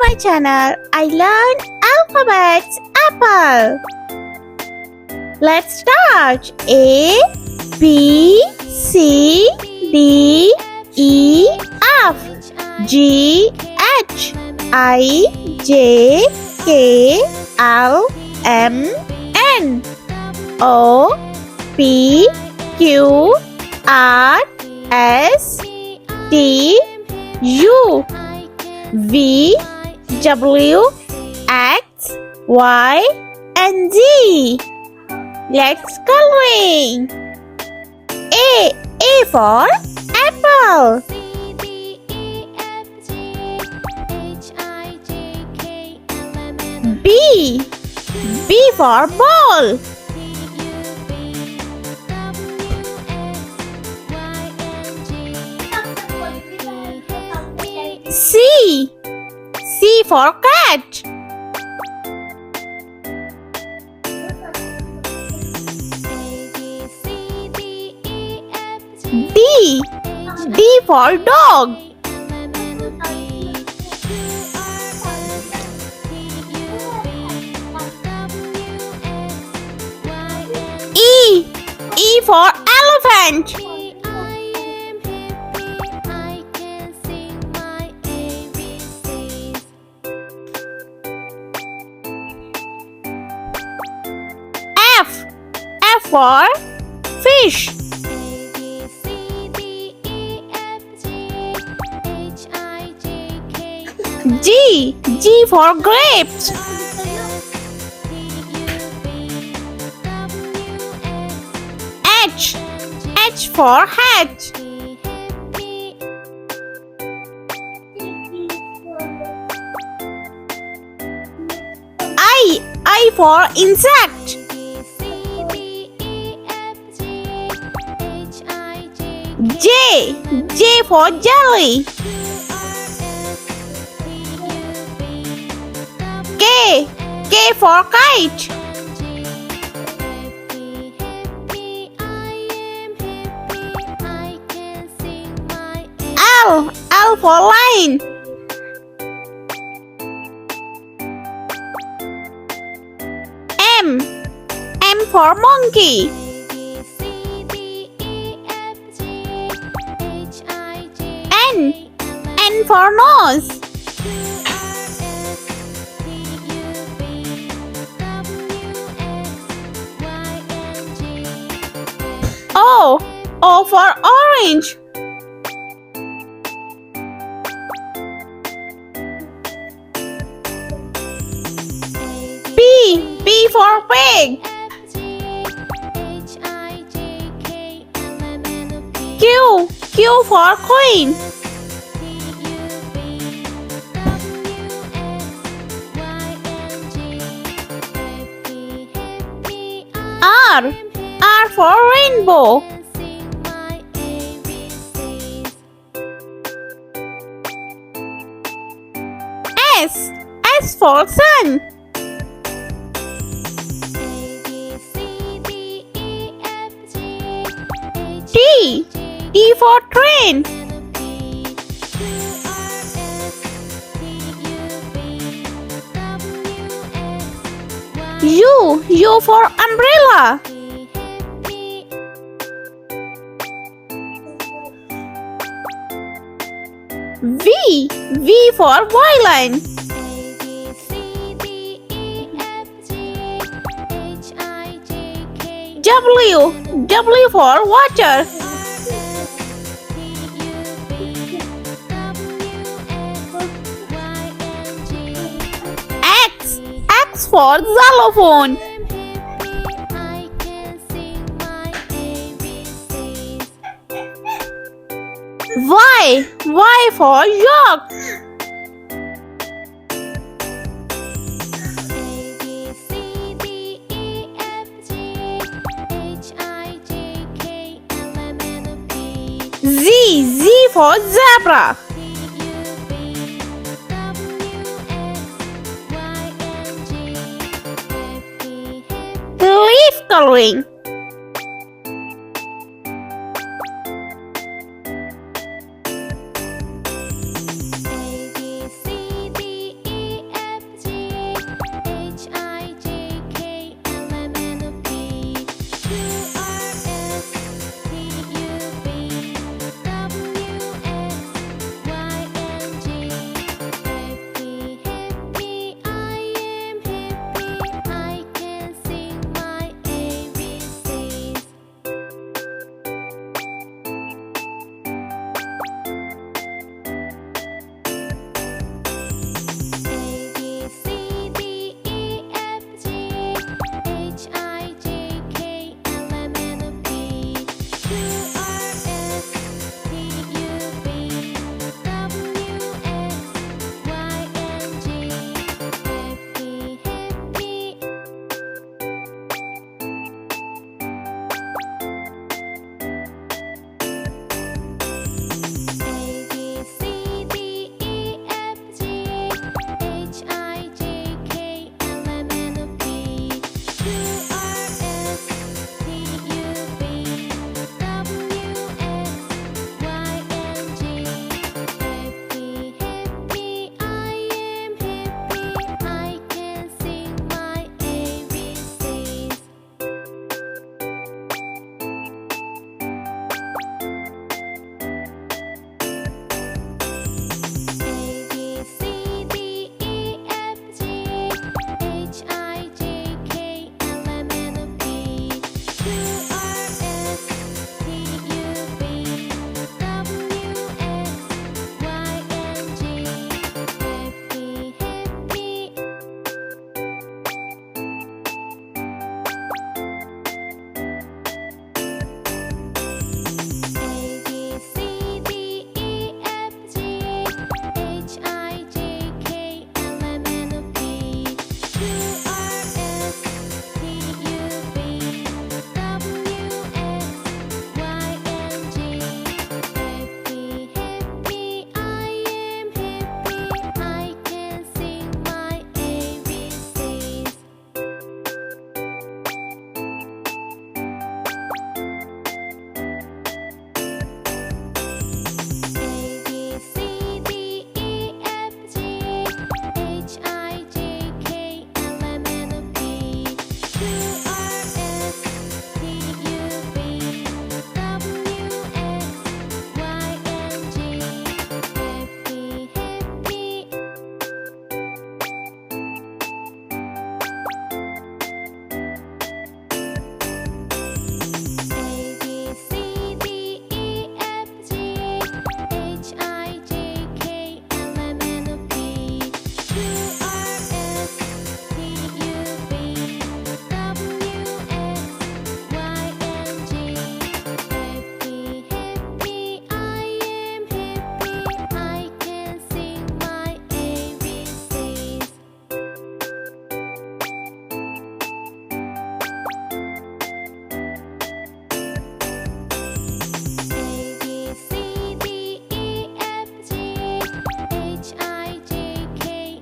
my channel. I learn alphabets apple. Let's start. A, B, C, D, E, F, G, H, I, J, K, L, M, N, O, P, Q, R, S, T, U, V, W, X, Y, and Z. Let's coloring. A for apple. B for ball. C for cat. D for dog. E for elephant. F for fish. G for grapes. H for hat. I for insect. J for jelly. K for kite. L for lion. M for monkey. N for nose. O for orange. P for pig. Q for queen. R for rainbow. S for sun. T for train. U for umbrella. V for violin. W for water. X for xylophone. Y for yak. Z for zebra. Leaf coloring.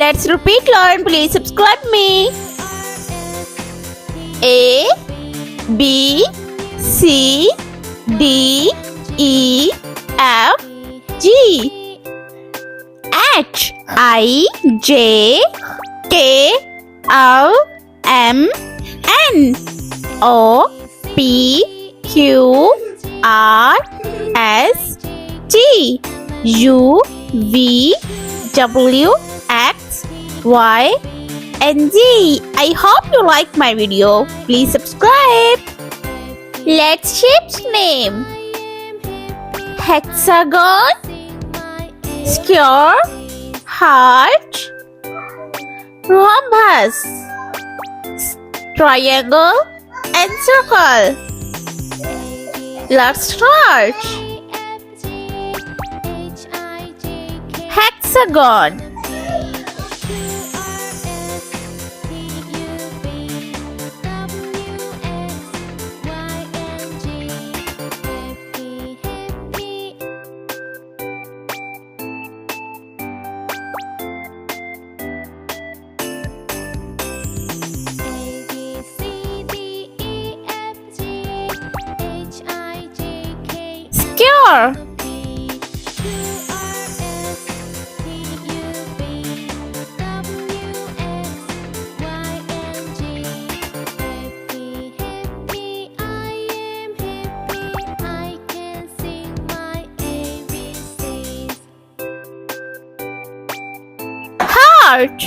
Let's repeat learn. Please subscribe me. A B C D E F G H I J K L M N O P Q R S T U V W X Y and Z. I hope you like my video. Please subscribe. Let's shapes name. Hexagon, square, heart, rhombus, triangle and circle. Let's start. Hexagon. Square. Heart.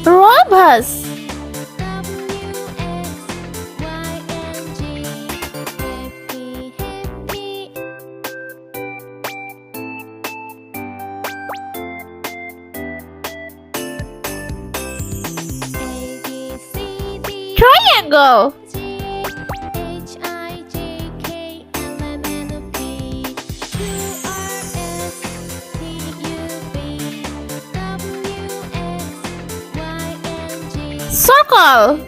Rhombus. Triangle. Circle.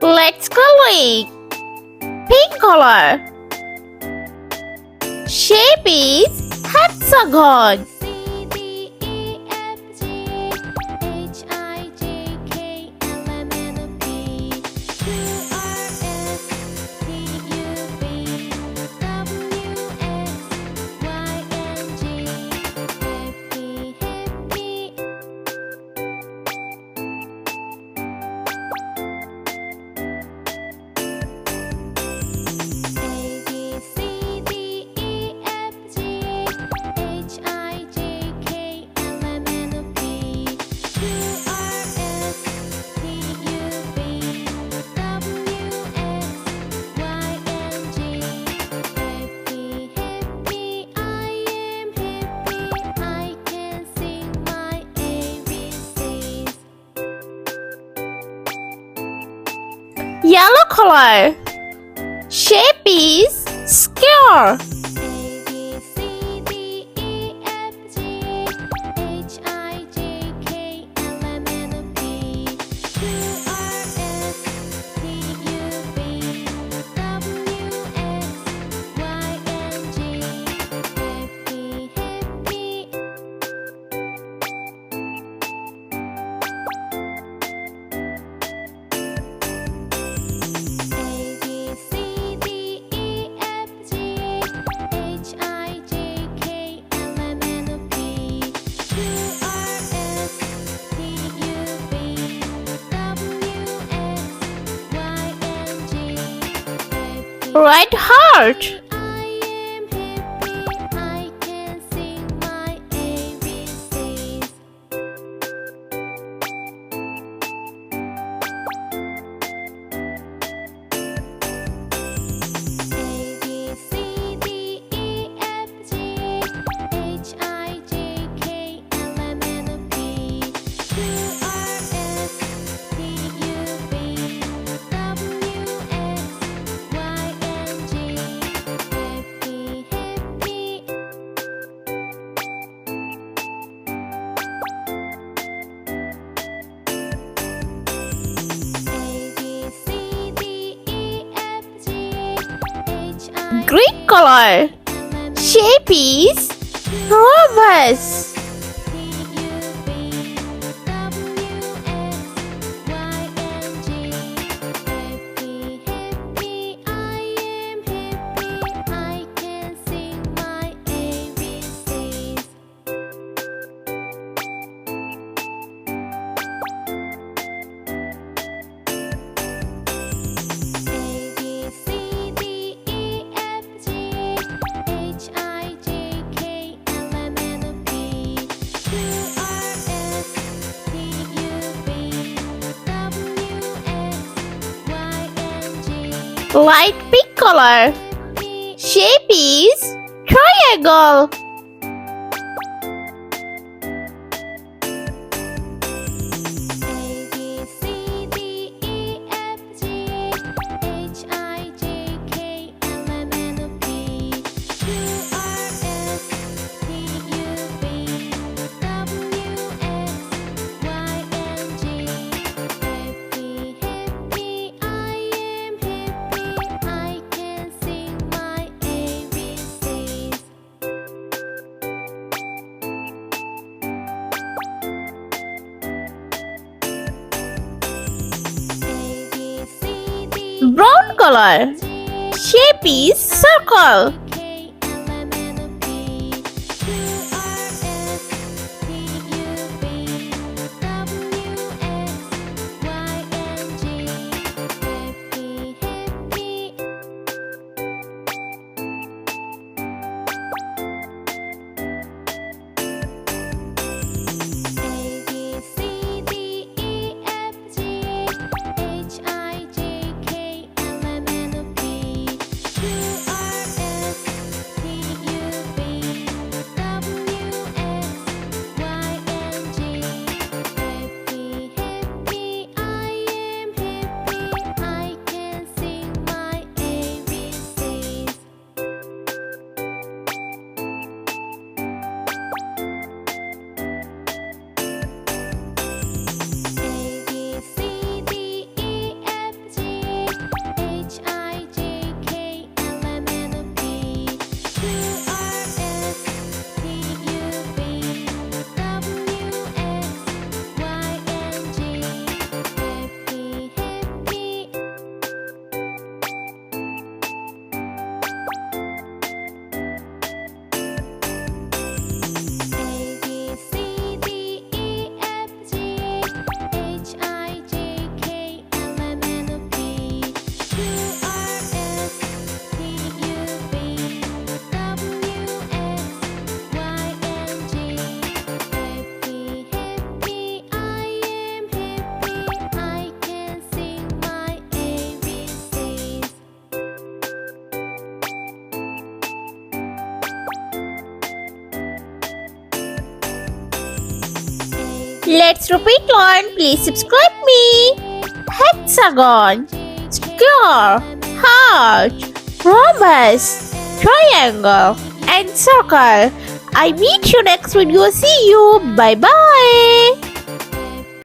Let's color. Pink color. Shape is hexagon. Yellow color. Shape is square. Red heart. green color. Shape is rhombus. Light pink color. Shape is triangle. Brown color. Shape is circle. Let's repeat learn. Please subscribe me. Hexagon, square, heart, rhombus, triangle, and circle. I meet you next video. See you. Bye bye.